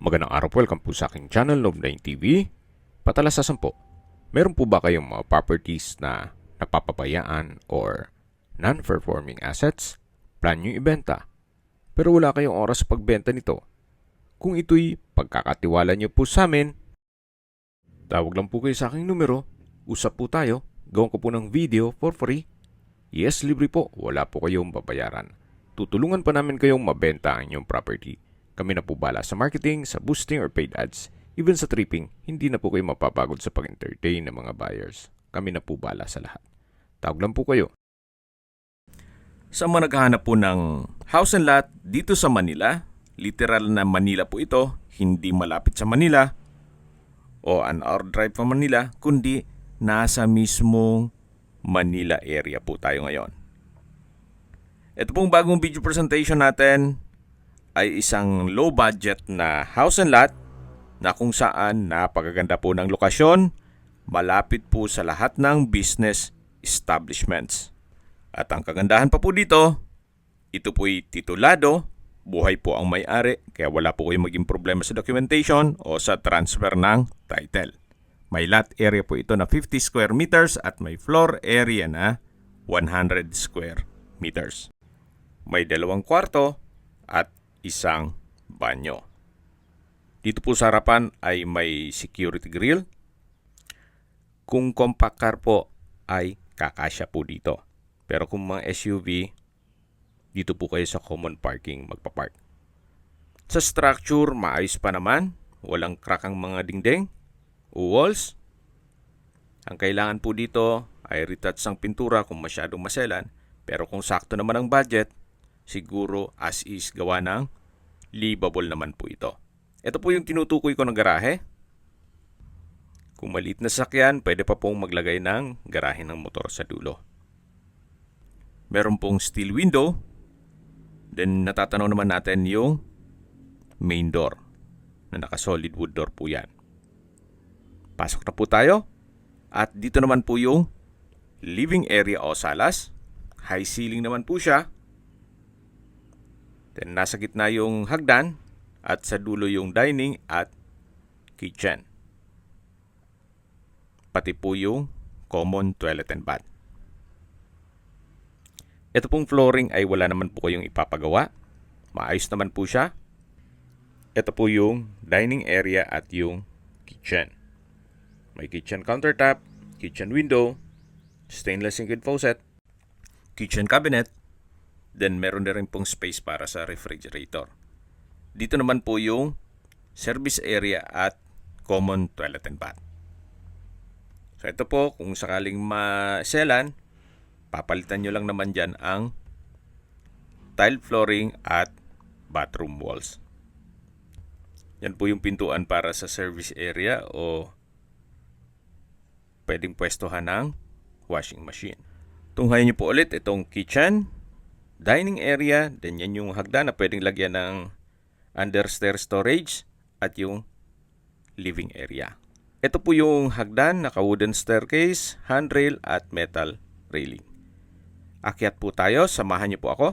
Magandang araw po, welcome po sa aking channel, Love9 TV. Patalasasan po, meron po ba kayong mga properties na napapabayaan or non-performing assets? Plan nyo ibenta, pero wala kayong oras sa pagbenta nito. Kung ito'y pagkakatiwala nyo po sa amin, tawag lang po kayo sa aking numero, usap po tayo, gawin ko po ng video for free. Yes, libre po, wala po kayong babayaran. Tutulungan pa namin kayong mabenta ang inyong property. Kami na po bala sa marketing, sa boosting or paid ads. Even sa tripping, hindi na po kayo mapapagod sa pag-entertain ng mga buyers. Kami na po bala sa lahat. Tawag lang po kayo. Sa mga naghahanap po ng house and lot dito sa Manila, literal na Manila po ito, hindi malapit sa Manila o an hour drive pa Manila, kundi nasa mismong Manila area po tayo ngayon. Ito pong bagong video presentation natin ay isang low budget na house and lot na kung saan napakaganda po ng lokasyon, malapit po sa lahat ng business establishments. At ang kagandahan pa po dito, ito po'y titulado, buhay po ang may-ari, kaya wala po kayong maging problema sa documentation o sa transfer ng title. May lot area po ito na 50 square meters at may floor area na 100 square meters. May 2 kwarto at isang banyo. Dito po sa harapan ay may security grill. Kung compact car po ay kakasya po dito. Pero kung mga SUV, dito po kayo sa common parking magpapark. Sa structure, maayos pa naman. Walang crack ang mga dingding o walls. Ang kailangan po dito ay retouch ang pintura kung masyadong maselan. Pero kung sakto naman ang budget, siguro as is gawa ng livable naman po ito. Ito po yung tinutukoy ko ng garahe. Kung maliit na sasakyan, pwede pa pong maglagay ng garahe ng motor sa dulo. Meron pong steel window. Then natatanaw naman natin yung main door na naka-solid wood door po yan. Pasok na po tayo. At dito naman po yung living area o salas. High ceiling naman po siya. Then nasa gitna yung hagdan at sa dulo yung dining at kitchen. Pati po yung common toilet and bath. Ito pong flooring ay wala naman po kayong ipapagawa. Maayos naman po siya. Ito po yung dining area at yung kitchen. May kitchen countertop, kitchen window, stainless sink and faucet, kitchen cabinet. Then meron na rin pong space para sa refrigerator. Dito naman po yung service area at common toilet and bath. So ito po, kung sakaling maselan, papalitan nyo lang naman dyan ang tile flooring at bathroom walls. Yan po yung pintuan para sa service area o pwedeng pwestohan ng washing machine. Tunghayin nyo po ulit itong kitchen, dining area, then yan yung hagdan na pwedeng lagyan ng understair storage at yung living area. Ito po yung hagdan, naka-wooden staircase, handrail at metal railing. Akyat po tayo, samahan niyo po ako.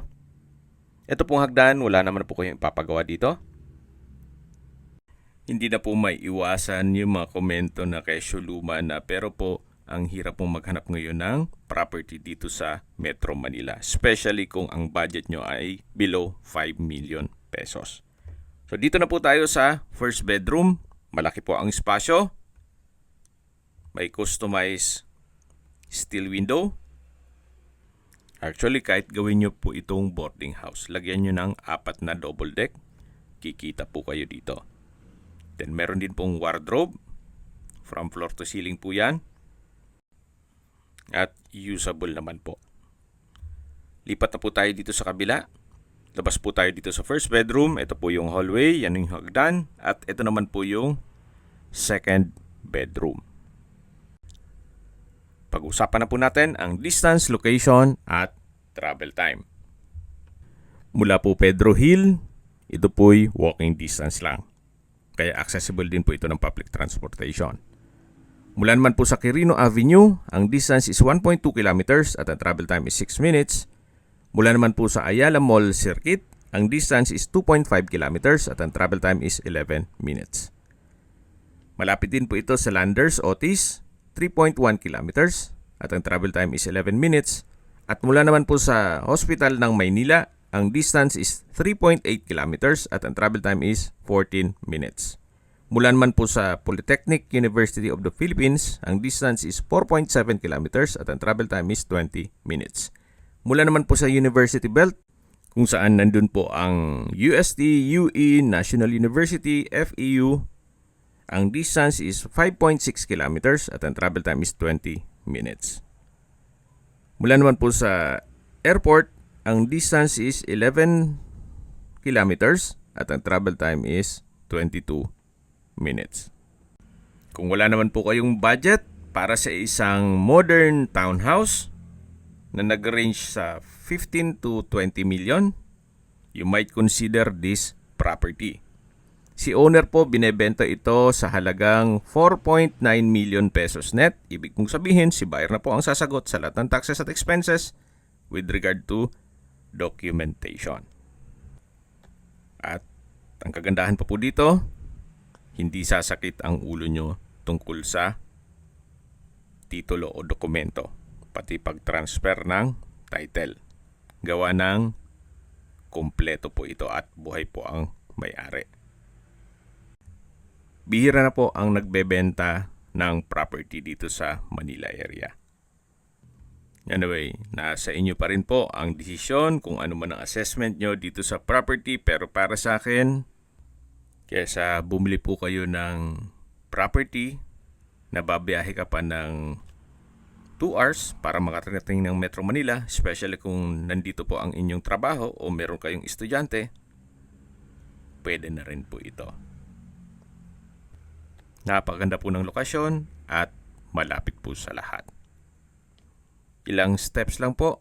Ito pong hagdan, wala naman po kayong ipapagawa dito. Hindi na po may iwasan yung mga komento na kesyo luma na, pero po ang hirap pong maghanap ngayon ng property dito sa Metro Manila. Especially kung ang budget nyo ay below 5 million pesos. So dito na po tayo sa first bedroom. Malaki po ang espasyo. May customized steel window. Actually, kahit gawin nyo po itong boarding house, lagyan nyo ng 4 na double deck. Kikita po kayo dito. Then meron din pong wardrobe. From floor to ceiling po yan. At usable naman po. Lipat na po tayo dito sa kabila. Labas po tayo dito sa first bedroom. Ito po yung hallway. Yan yung hagdan. At ito naman po yung second bedroom. Pag-usapan na po natin ang distance, location at travel time. Mula po Pedro Hill, ito po'y walking distance lang. Kaya accessible din po ito ng public transportation. Mula naman po sa Quirino Avenue, ang distance is 1.2 kilometers at ang travel time is 6 minutes. Mula naman po sa Ayala Mall Circuit, ang distance is 2.5 kilometers at ang travel time is 11 minutes. Malapit din po ito sa Landers Otis, 3.1 kilometers at ang travel time is 11 minutes. At mula naman po sa Hospital ng Maynila, ang distance is 3.8 kilometers at ang travel time is 14 minutes. Mula naman po sa Polytechnic University of the Philippines, ang distance is 4.7 kilometers at ang travel time is 20 minutes. Mula naman po sa University Belt, kung saan nandun po ang UST, UE, National University, FEU, ang distance is 5.6 kilometers at ang travel time is 20 minutes. Mula naman po sa airport, ang distance is 11 kilometers at ang travel time is 22 minutes. Kung wala naman po kayong budget para sa isang modern townhouse na nag-range sa 15 to 20 million, you might consider this property. Si owner po binebenta ito sa halagang 4.9 million pesos net. Ibig kong sabihin, si buyer na po ang sasagot sa lahat ng taxes at expenses with regard to documentation. At ang kagandahan pa po dito, hindi sasakit ang ulo nyo tungkol sa titulo o dokumento, pati pag-transfer ng title. Gawa ng kumpleto po ito at buhay po ang may-ari. Bihira na po ang nagbebenta ng property dito sa Manila area. Anyway, nasa inyo pa rin po ang desisyon kung ano man ang assessment nyo dito sa property, pero para sa akin, kaysa bumili po kayo ng property na babiyahe ka pa ng 2 hours para makarating ng Metro Manila, especially kung nandito po ang inyong trabaho o meron kayong estudyante, pwede na rin po ito. Napakaganda po ng lokasyon at malapit po sa lahat. Ilang steps lang po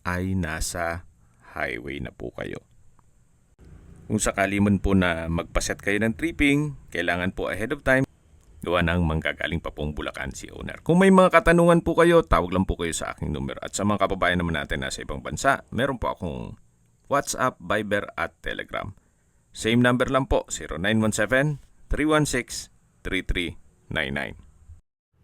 ay nasa highway na po kayo. Kung sakali man po na magpaset kayo ng tripping, kailangan po ahead of time, gawa ng manggagaling pa pong Bulacan si owner. Kung may mga katanungan po kayo, tawag lang po kayo sa aking numero. At sa mga kababayan naman natin nasa ibang bansa, meron po akong WhatsApp, Viber at Telegram. Same number lang po, 0917-316-3399.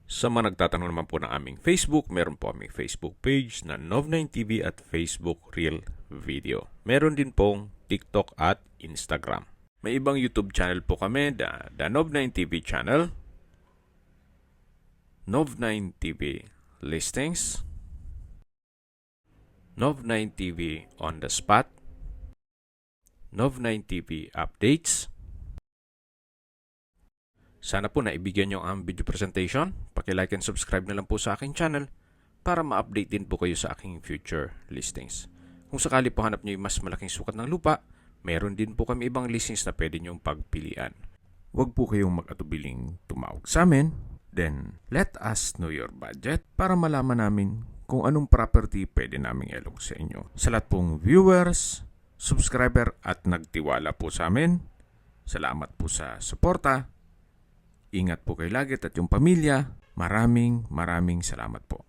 Sa mga nagtatanong naman po ng aming Facebook, meron po aming Facebook page na Nov9TV at Facebook Real Video. Meron din pong TikTok at Instagram. May ibang YouTube channel po kami, the Nov9TV channel, Nov9TV Listings, Nov9TV On The Spot, Nov9TV Updates. Sana po naibigyan nyo ang video presentation. Paki-like and subscribe na lang po sa aking channel para ma-update din po kayo sa aking future listings. Kung sakali po hanap nyo yung mas malaking sukat ng lupa, meron din po kami ibang listings na pwede nyong pagpilian. Huwag po kayong mag-atubiling tumawag sa amin. Then, let us know your budget para malaman namin kung anong property pwede naming ilog sa inyo. Sa lahat pong viewers, subscriber at nagtiwala po sa amin, salamat po sa suporta. Ingat po kayo lagi at yung pamilya. Maraming salamat po.